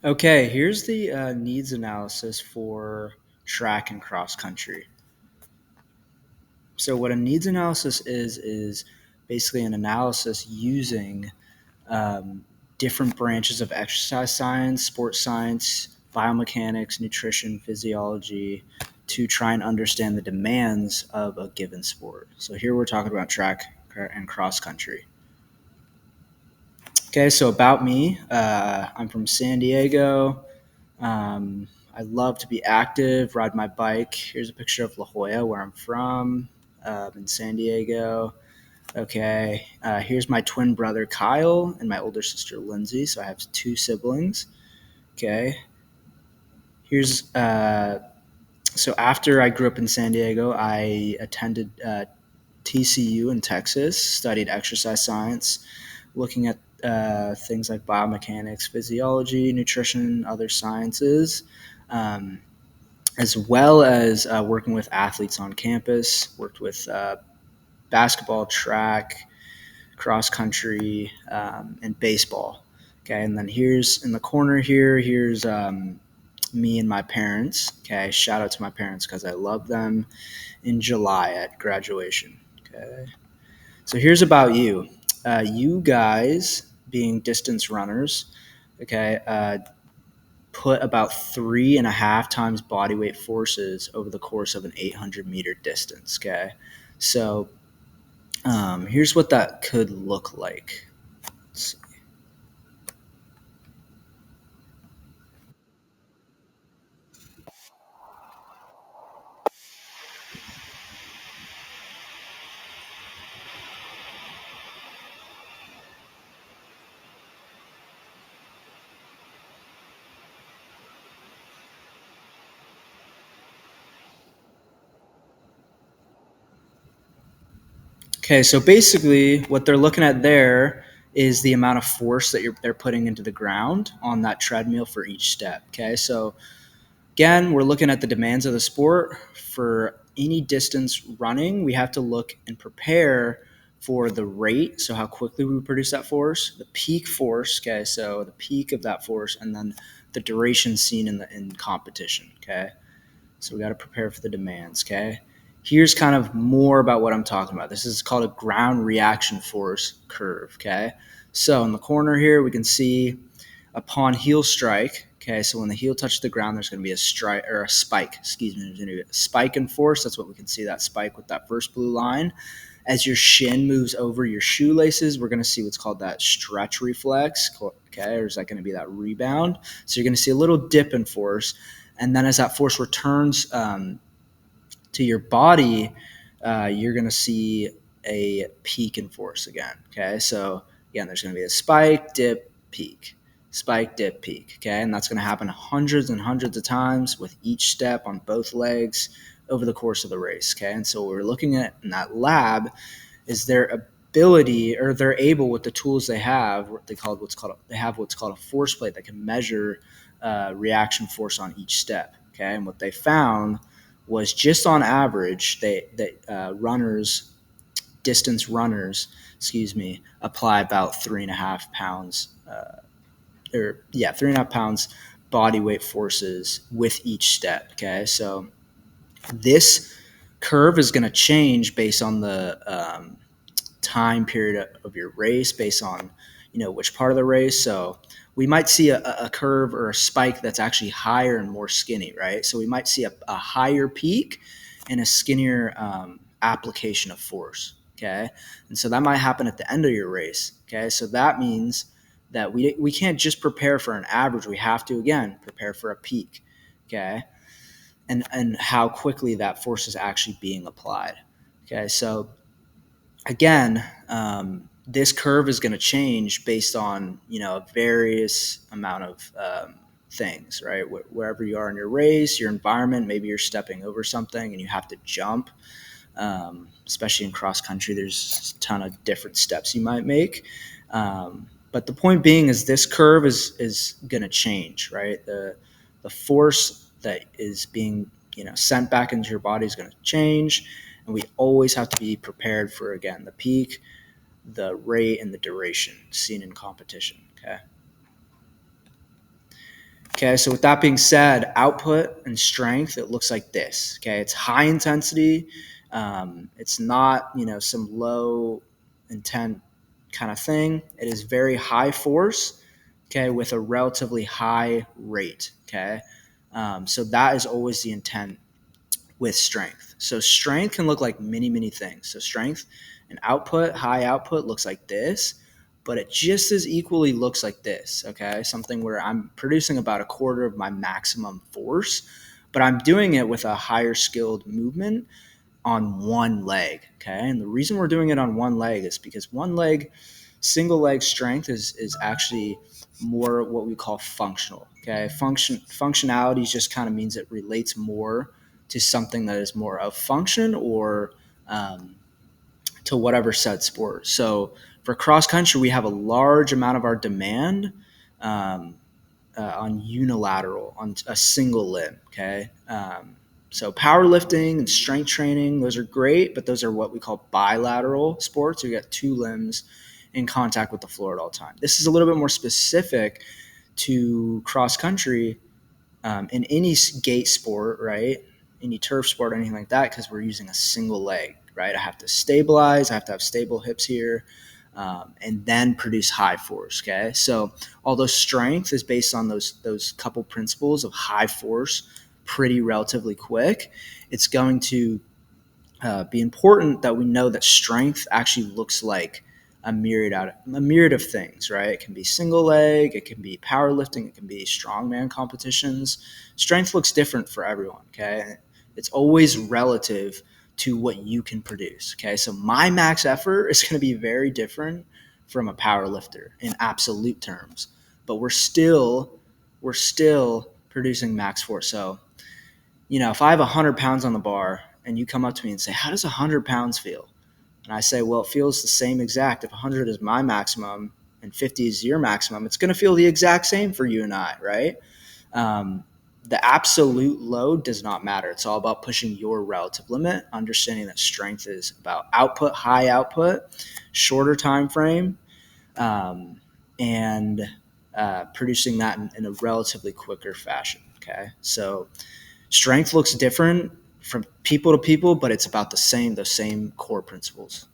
Okay, here's the needs analysis for track and cross country. So, what a needs analysis is basically an analysis using um, different branches of exercise science, sports science, biomechanics, nutrition, physiology to try and understand the demands of a given sport. So, here we're talking about track and cross country. Okay, so about me, I'm from San Diego. I love to be active, ride my bike. Here's a picture of La Jolla, where I'm from, in San Diego. Okay, here's my twin brother Kyle and my older sister Lindsay. So I have two siblings. Okay, here's so after I grew up in San Diego, I attended TCU in Texas, studied exercise science, looking at things like biomechanics, physiology, nutrition, other sciences. Um, as well as working with athletes on campus, worked with basketball, track, cross country, and baseball. Okay, and then here's in the corner here, here's me and my parents. Okay, shout out to my parents because I love them in July at graduation. Okay, so here's about you. You guys being distance runners, okay, put about 3.5 times body weight forces over the course of an 800-meter distance. Okay, so here's what that could look like. Okay, so basically, what they're looking at there is the amount of force that they're putting into the ground on that treadmill for each step. Okay, so again, we're looking at the demands of the sport. For any distance running, we have to look and prepare for the rate, so how quickly we produce that force, the peak force, okay, so the peak of that force, and then the duration seen in competition, okay? So we got to prepare for the demands, okay? Here's kind of more about what I'm talking about. This is called a ground reaction force curve, okay? So in the corner here, we can see upon heel strike, okay, so when the heel touches the ground, there's going to be a strike or a spike, excuse me, there's going to be a spike in force. That's what we can see, that spike with that first blue line. As your shin moves over your shoelaces, we're going to see what's called that stretch reflex, okay, or is that going to be that rebound? So you're going to see a little dip in force. And then as that force returns to your body, you're going to see a peak in force again. Okay, so again, there's going to be a spike, dip, peak, spike, dip, peak. Okay, and that's going to happen hundreds and hundreds of times with each step on both legs over the course of the race. Okay, and so what we're looking at in that lab is their ability, or they're able with the tools they have. They have what's called a force plate that can measure reaction force on each step. Okay, and what they found was just on average, runners, distance runners, excuse me, apply about 3.5 pounds, 3.5 pounds body weight forces with each step. Okay, so this curve is going to change based on the time period of your race, based on which part of the race. So we might see a curve or a spike that's actually higher and more skinny, right? So we might see a higher peak and a skinnier application of force. Okay, and so that might happen at the end of your race. Okay, so that means that we can't just prepare for an average. We have to again prepare for a peak. Okay, and how quickly that force is actually being applied. Okay, so again, this curve is going to change based on a various amount of things, right? Wherever you are in your race, your environment, maybe you're stepping over something and you have to jump. Especially in cross country, there's a ton of different steps you might make. But the point being is this curve is going to change, right? The force that is being sent back into your body is going to change, and we always have to be prepared for again the peak, the rate, and the duration seen in competition. Okay. Okay, so with that being said, output and strength, it looks like this. Okay, it's high intensity. It's not, some low intent kind of thing. It is very high force, okay, with a relatively high rate. Okay, so that is always the intent with strength. So strength can look like many, many things. So strength and output, high output looks like this, but it just as equally looks like this. Okay, something where I'm producing about a quarter of my maximum force, but I'm doing it with a higher skilled movement on one leg. Okay, and the reason we're doing it on one leg is because one leg, single leg strength is actually more what we call functional. Okay, functionality just kind of means it relates more to something that is more of function or um, to whatever said sport. So for cross country, we have a large amount of our demand um, on unilateral, on a single limb. Okay. So powerlifting and strength training, those are great, but those are what we call bilateral sports. You got two limbs in contact with the floor at all time. This is a little bit more specific to cross country in any gate sport, right? Any turf sport, anything like that, because we're using a single leg, right? I have to stabilize, I have to have stable hips here, and then produce high force. Okay, so although strength is based on those couple principles of high force, pretty relatively quick, it's going to be important that we know that strength actually looks like a myriad of things, right? It can be single leg, it can be powerlifting, it can be strongman competitions. Strength looks different for everyone, okay? It's always relative to what you can produce, okay? So my max effort is going to be very different from a power lifter in absolute terms, but we're still producing max force. So if I have 100 pounds on the bar and you come up to me and say, how does 100 pounds feel? And I say, well, it feels the same exact. If 100 is my maximum and 50 is your maximum, it's going to feel the exact same for you and I, right? Um, the absolute load does not matter. It's all about pushing your relative limit, understanding that strength is about output, high output, shorter time frame, um, and producing that in a relatively quicker fashion. Okay, so strength looks different from people to people, but it's about the same core principles.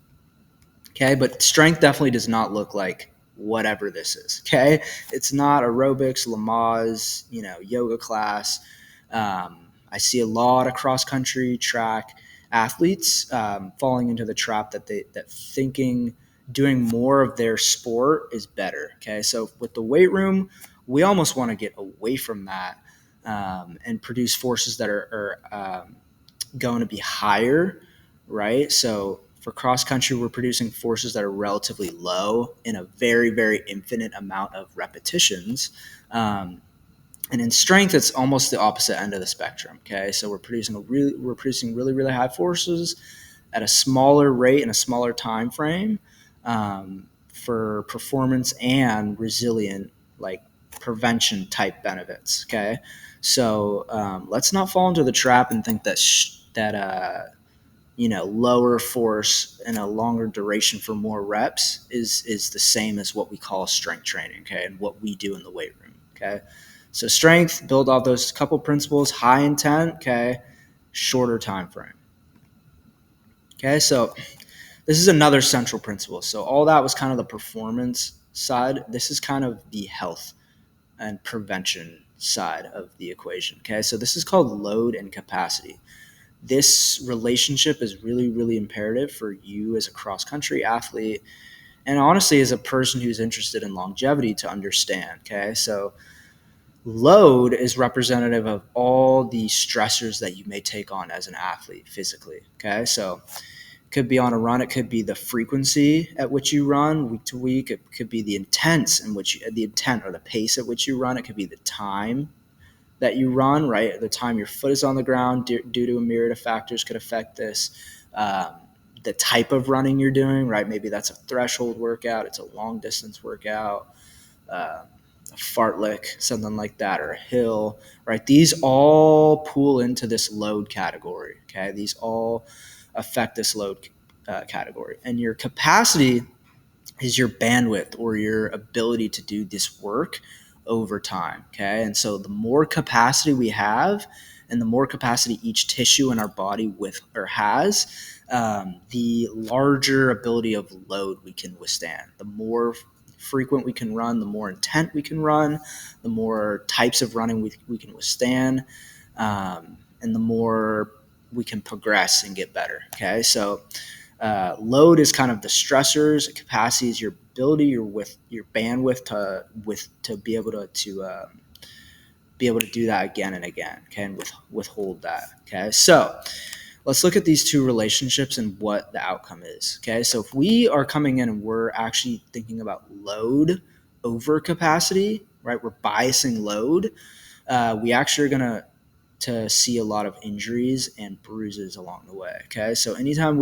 Okay, but strength definitely does not look like whatever this is. Okay, it's not aerobics, Lamaze, yoga class. I see a lot of cross country track athletes falling into the trap that thinking doing more of their sport is better. Okay, so with the weight room, we almost want to get away from that and produce forces that are going to be higher, right? So for cross country, we're producing forces that are relatively low in a very, very infinite amount of repetitions. And in strength, it's almost the opposite end of the spectrum. Okay, so we're producing really, really high forces at a smaller rate and a smaller time frame for performance and resilient, like prevention type benefits. Okay, so let's not fall into the trap and think that lower force and a longer duration for more reps is the same as what we call strength training. Okay, and what we do in the weight room. Okay, so strength, build off those couple principles, high intent. Okay, shorter time frame. Okay, so this is another central principle. So all that was kind of the performance side. This is kind of the health and prevention side of the equation. Okay, so this is called load and capacity. This relationship is really, really imperative for you as a cross country athlete and honestly as a person who's interested in longevity to understand. Okay, so load is representative of all the stressors that you may take on as an athlete physically. Okay, so could be on a run. It could be the frequency at which you run week to week. It could be the intent or the pace at which you run. It could be the time that you run, right? The time your foot is on the ground due to a myriad of factors could affect this. Um, the type of running you're doing, right? Maybe that's a threshold workout. It's a long distance workout, a fartlek, something like that, or a hill, right? These all pool into this load category. Okay, these all affect this load category, and your capacity is your bandwidth or your ability to do this work over time. Okay. And so the more capacity we have and the more capacity each tissue in our body with or has, the larger ability of load we can withstand. The more frequent we can run, the more intent we can run, the more types of running we can withstand, and the more we can progress and get better. Okay. So load is kind of the stressors. Capacity is your ability, your bandwidth to be able to be able to do that again and again. Okay, and withhold that. Okay, so let's look at these two relationships and what the outcome is. Okay, so if we are coming in and we're actually thinking about load over capacity, right? We're biasing load. We actually are gonna to see a lot of injuries and bruises along the way. Okay, so anytime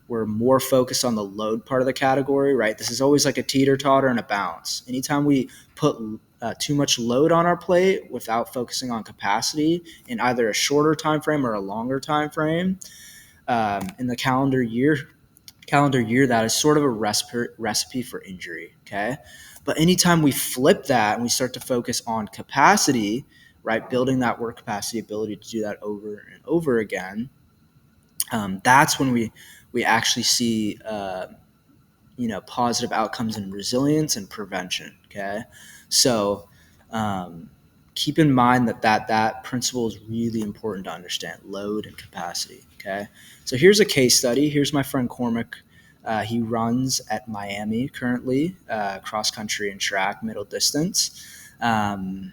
we're more focused on the load part of the category, right? This is always like a teeter totter and a bounce. Anytime we put too much load on our plate without focusing on capacity in either a shorter time frame or a longer time frame, in the calendar year, that is sort of a recipe for injury. Okay, but anytime we flip that and we start to focus on capacity, right, building that work capacity ability to do that over and over again, that's when we actually see positive outcomes in resilience and prevention. Okay, so um, keep in mind that principle is really important to understand: load and capacity. Okay, so here's a case study. Here's my friend Cormac. He runs at Miami currently, cross country and track, middle distance. And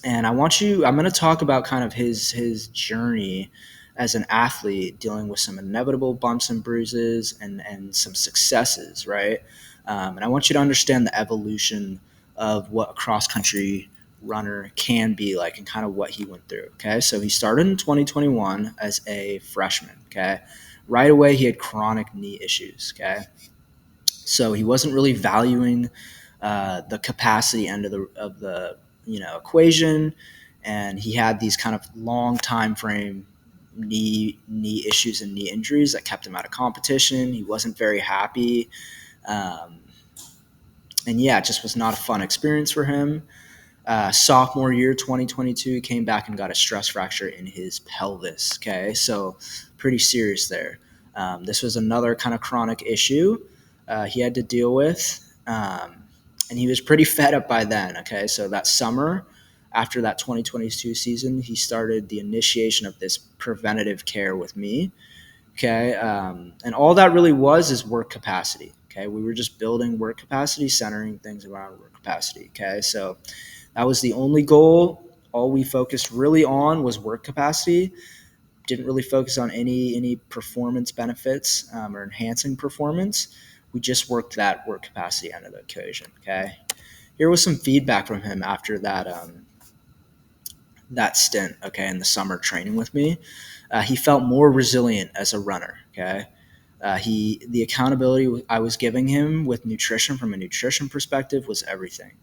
I'm going to talk about kind of his journey as an athlete, dealing with some inevitable bumps and bruises and some successes, right? And I want you to understand the evolution of what a cross country runner can be like and kind of what he went through. Okay, so he started in 2021 as a freshman. Okay, right away he had chronic knee issues. Okay, so he wasn't really valuing the capacity end of the equation, and he had these kind of long time frame knee issues and knee injuries that kept him out of competition. He wasn't very happy, um, and yeah, it just was not a fun experience for him. Sophomore year 2022, he came back and got a stress fracture in his pelvis. Okay, so pretty serious there. This was another kind of chronic issue he had to deal with, and he was pretty fed up by then. Okay, so that summer, after that 2022 season, he started the initiation of this preventative care with me. Okay, and all that really was is work capacity. Okay, we were just building work capacity, centering things around work capacity. Okay, so that was the only goal. All we focused really on was work capacity. Didn't really focus on any performance benefits or enhancing performance. We just worked that work capacity end of the equation. Okay. Here was some feedback from him after that stint. Okay, in the summer training with me, he felt more resilient as a runner. Okay. The accountability I was giving him with nutrition from a nutrition perspective was everything.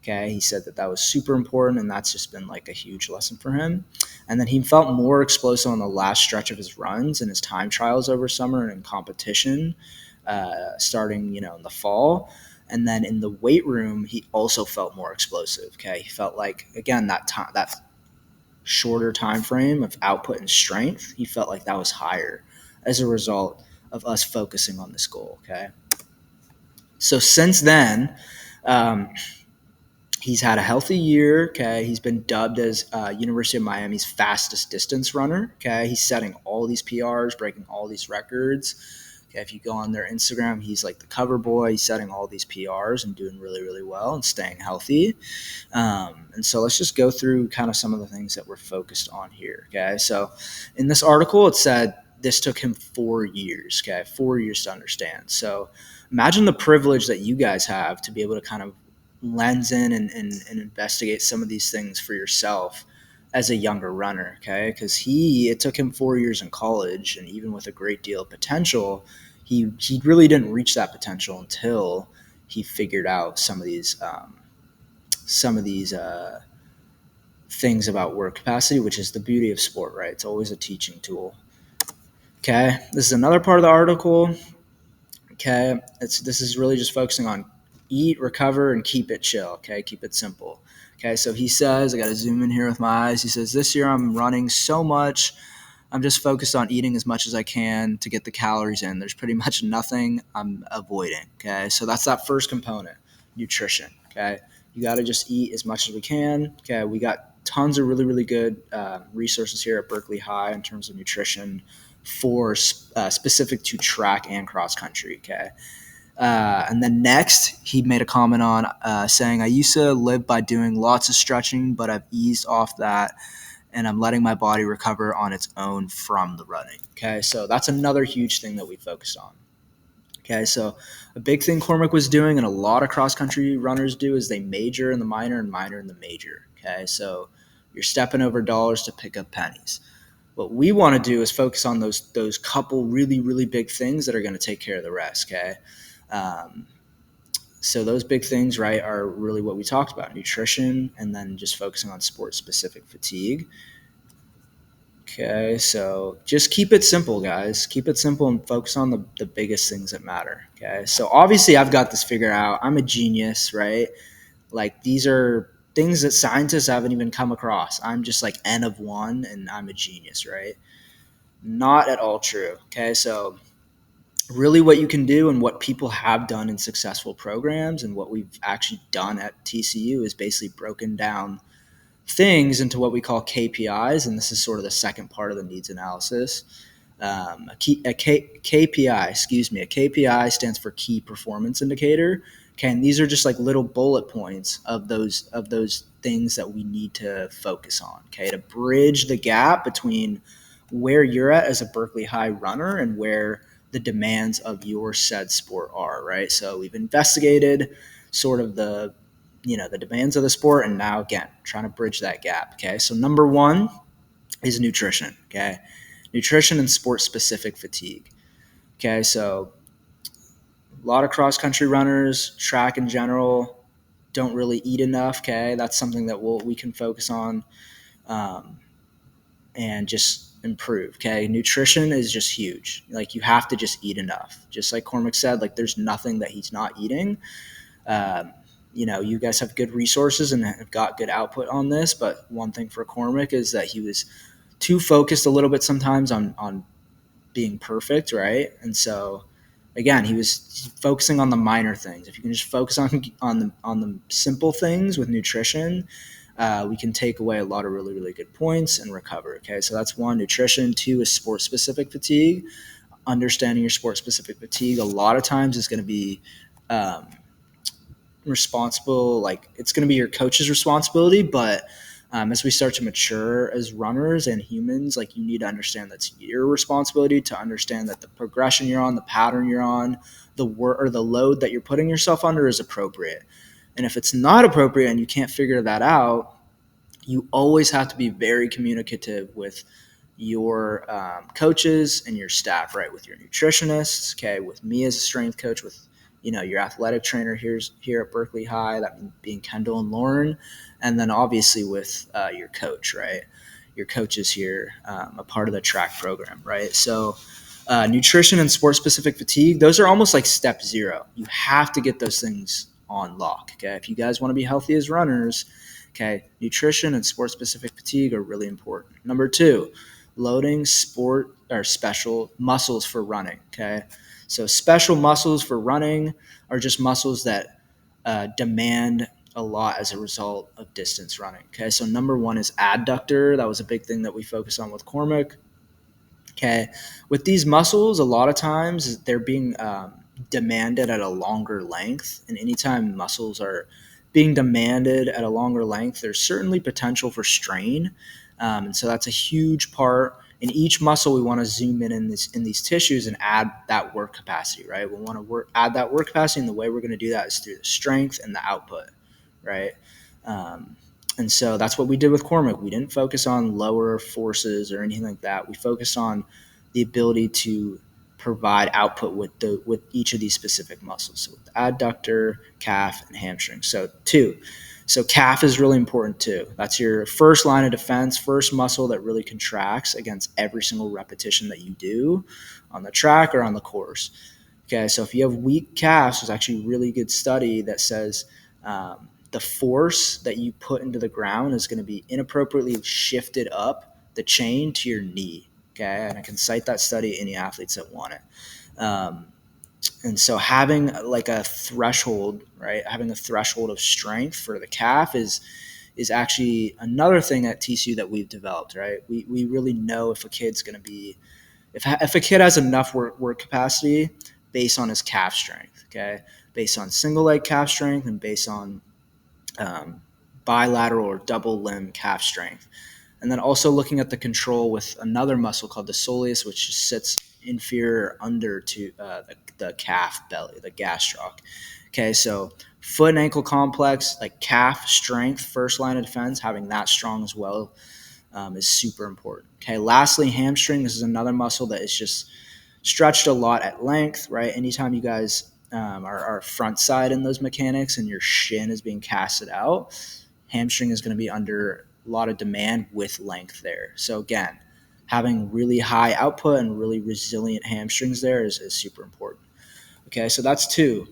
Okay, he said that was super important, and that's just been like a huge lesson for him. And then he felt more explosive on the last stretch of his runs and his time trials over summer and in competition, starting in the fall. And then in the weight room, he also felt more explosive. Okay, he felt like again that shorter time frame of output and strength, he felt like that was higher as a result of us focusing on this goal. Okay, so since then, um, he's had a healthy year. Okay, he's been dubbed as University of Miami's fastest distance runner. Okay, he's setting all these PRs, breaking all these records. Okay, if you go on their Instagram, he's like the cover boy. He's setting all these PRs and doing really, really well and staying healthy. And so let's just go through kind of some of the things that we're focused on here. Okay, so in this article, it said this took him 4 years. Okay, 4 years to understand. So imagine the privilege that you guys have to be able to kind of lens in and investigate some of these things for yourself as a younger runner. Okay, because it took him 4 years in college, and even with a great deal of potential, he really didn't reach that potential until he figured out some of these things about work capacity, which is the beauty of sport, right? It's always a teaching tool. Okay, this is another part of the article. Okay, this is really just focusing on eat, recover, and keep it chill. Okay, keep it simple. Okay, so he says, I got to zoom in here with my eyes. He says, this year I'm running so much. I'm just focused on eating as much as I can to get the calories in. There's pretty much nothing I'm avoiding. Okay, so that's that first component, nutrition. Okay, you got to just eat as much as we can. Okay, we got tons of really, really good resources here at Berkeley High in terms of nutrition for specific to track and cross country. Okay. And then next, he made a comment on saying, I used to live by doing lots of stretching, but I've eased off that and I'm letting my body recover on its own from the running. Okay, so that's another huge thing that we focused on. Okay, so a big thing Cormac was doing, and a lot of cross country runners do, is they major in the minor and minor in the major. Okay, so you're stepping over dollars to pick up pennies. What we want to do is focus on those couple really, really big things that are going to take care of the rest. Okay. Um, so those big things, right, are really what we talked about: nutrition, and then just focusing on sport specific fatigue. Okay, so just keep it simple, guys. Keep it simple and focus on the biggest things that matter. Okay, so obviously I've got this figured out. I'm a genius, right? Like, these are things that scientists haven't even come across. I'm just like N of one and I'm a genius, right? Not at all true. Okay, so really what you can do and what people have done in successful programs and what we've actually done at TCU is basically broken down things into what we call KPIs, and this is sort of the second part of the needs analysis. KPI, excuse me, a KPI stands for key performance indicator. Okay, and these are just like little bullet points of those things that we need to focus on. Okay, to bridge the gap between where you're at as a Berkeley High runner and where the demands of your said sport are. Right. So we've investigated sort of the demands of the sport, and now again trying to bridge that gap. Okay, so number one is nutrition. Okay, nutrition and sport specific fatigue. Okay, so a lot of cross country runners, track in general, don't really eat enough. Okay, that's something that we can focus on, um, and just improve. Okay, nutrition is just huge. Like, you have to just eat enough. Just like Cormac said, like, there's nothing that he's not eating. um, you guys have good resources and have got good output on this, but one thing for Cormac is that he was too focused a little bit sometimes on being perfect, right? And so again, he was focusing on the minor things. If you can just focus on the simple things with nutrition, we can take away a lot of really, really good points and recover. Okay, so that's one, nutrition. Two is sport specific fatigue. Understanding your sport specific fatigue a lot of times is going to be um, responsible, like, it's going to be your coach's responsibility, but as we start to mature as runners and humans, like, you need to understand that's your responsibility to understand that the progression you're on, the pattern you're on, the work or the load that you're putting yourself under is appropriate. And if it's not appropriate and you can't figure that out, you always have to be very communicative with your coaches and your staff, right? With your nutritionists, okay, with me as a strength coach, with your athletic trainer here at Berkeley High, that being Kendall and Lauren, and then obviously with your coach, right? Your coaches here, a part of the track program, right? So nutrition and sport specific fatigue, those are almost like step zero. You have to get those things on lock. Okay, if you guys want to be healthy as runners, okay, nutrition and sport specific fatigue are really important. Number two, loading sport or special muscles for running. Okay, so special muscles for running are just muscles that demand a lot as a result of distance running. Okay, so number one is adductor. That was a big thing that we focus on with Cormac. Okay, with these muscles, a lot of times they're being demanded at a longer length, and anytime muscles are being demanded at a longer length, there's certainly potential for strain, and so that's a huge part. In each muscle, we want to zoom in these tissues and add that work capacity, right? We want to add that work capacity, and the way we're going to do that is through the strength and the output, right? Um, and so that's what we did with Cormac. We didn't focus on lower forces or anything like that. We focused on the ability to provide output with each of these specific muscles. So with the adductor, calf, and hamstring. So calf is really important too. That's your first line of defense, first muscle that really contracts against every single repetition that you do on the track or on the course. Okay, so if you have weak calves, there's actually a really good study that says the force that you put into the ground is going to be inappropriately shifted up the chain to your knee. Okay, and I can cite that study any athletes that want it. And so having like a threshold, right? Having a threshold of strength for the calf is actually another thing at TCU that we've developed, right? We really know if a kid's going to be, if a kid has enough work capacity based on his calf strength, okay, based on single leg calf strength and based on um, bilateral or double limb calf strength. And then also looking at the control with another muscle called the soleus, which just sits inferior under to the calf belly, the gastroc. Okay, so foot and ankle complex, like calf strength, first line of defense, having that strong as well is super important. Okay, lastly, hamstring. This is another muscle that is just stretched a lot at length, right? Anytime you guys are front side in those mechanics and your shin is being casted out, hamstring is going to be under a lot of demand with length there. So again, having really high output and really resilient hamstrings there is super important. Okay, so that's two.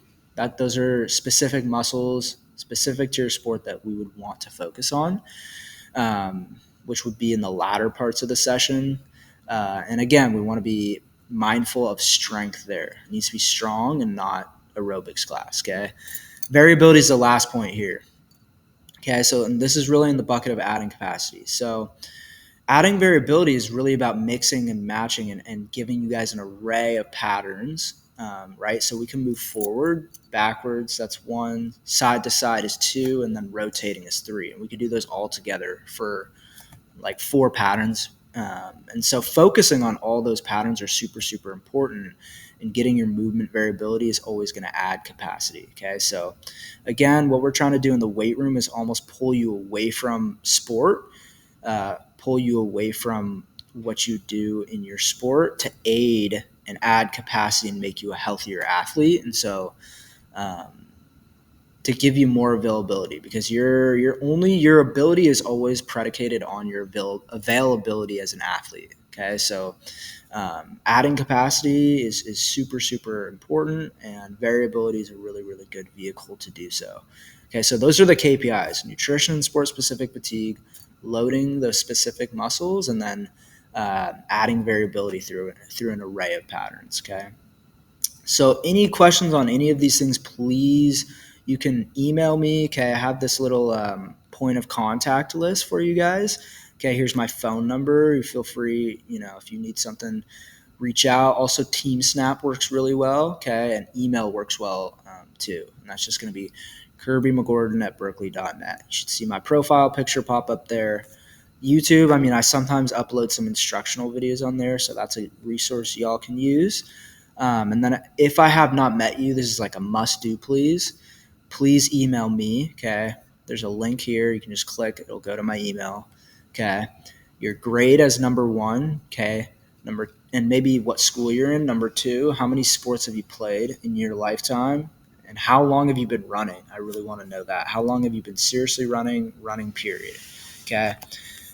Those are specific muscles specific to your sport that we would want to focus on, which would be in the latter parts of the session. And again, we want to be mindful of strength there. It needs to be strong and not aerobics class. Okay, variability is the last point here. Okay, so and this is really in the bucket of adding capacity. So adding variability is really about mixing and matching and giving you guys an array of patterns, right? So we can move forward, backwards, that's one, side to side is two, and then rotating is three. And we can do those all together for like four patterns. And so focusing on all those patterns are super, super important. And getting your movement variability is always going to add capacity. Okay. So again, what we're trying to do in the weight room is almost pull you away from sport, pull you away from what you do in your sport to aid and add capacity and make you a healthier athlete. And so, to give you more availability, because your ability is always predicated on your availability as an athlete. Okay, so adding capacity is super, super important, and variability is a really, really good vehicle to do so. Okay, so those are the KPIs: nutrition, sport specific fatigue, loading those specific muscles, and then adding variability through an array of patterns. Okay. So any questions on any of these things, please, you can email me. Okay, I have this little point of contact list for you guys. Okay, here's my phone number. You feel free, if you need something, reach out. Also, Team Snap works really well. Okay, and email works well too. And that's just going to be KirbyMcGordon@Berkeley.net. You should see my profile picture pop up there. YouTube, I sometimes upload some instructional videos on there, so that's a resource y'all can use. And then if I have not met you, this is like a must do, please email me. Okay. There's a link here. You can just click, it'll go to my email. Okay. Your grade as number one. Okay. And maybe what school you're in. Number two, how many sports have you played in your lifetime? And how long have you been running? I really want to know that. How long have you been seriously running period? Okay.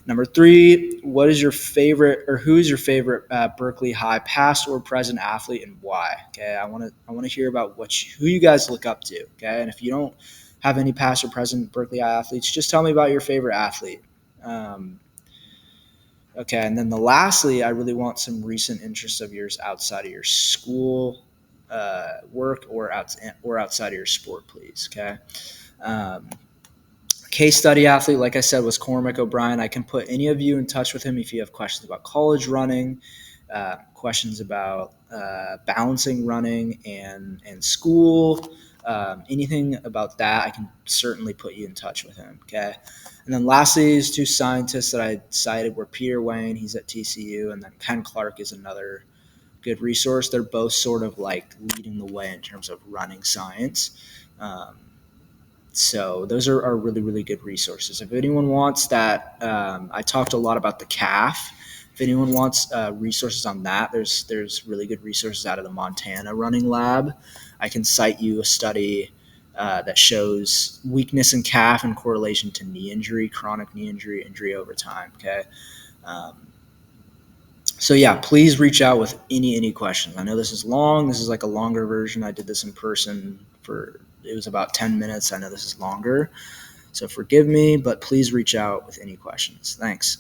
Number three, what is your favorite, or who is your favorite Berkeley High past or present athlete, and why? Okay, I want to hear about who you guys look up to. Okay, and if you don't have any past or present Berkeley High athletes, just tell me about your favorite athlete. Okay, and then lastly, I really want some recent interests of yours outside of your school work or outside of your sport, please. Okay. Case study athlete, like I said, was Cormac O'Brien. I can put any of you in touch with him if you have questions about college running, questions about balancing running and school, anything about that. I can certainly put you in touch with him. Okay. And then lastly, these two scientists that I cited were Peter Wayne, he's at TCU, and then Ken Clark is another good resource. They're both sort of like leading the way in terms of running science. So those are really, really good resources. If anyone wants that, I talked a lot about the calf. If anyone wants resources on that, there's really good resources out of the Montana Running Lab. I can cite you a study that shows weakness in calf in correlation to knee injury, chronic knee injury, injury over time. Okay. So yeah, please reach out with any questions. I know this is long. This is like a longer version. I did this in person for it was about 10 minutes. I know this is longer, so forgive me, but please reach out with any questions. Thanks.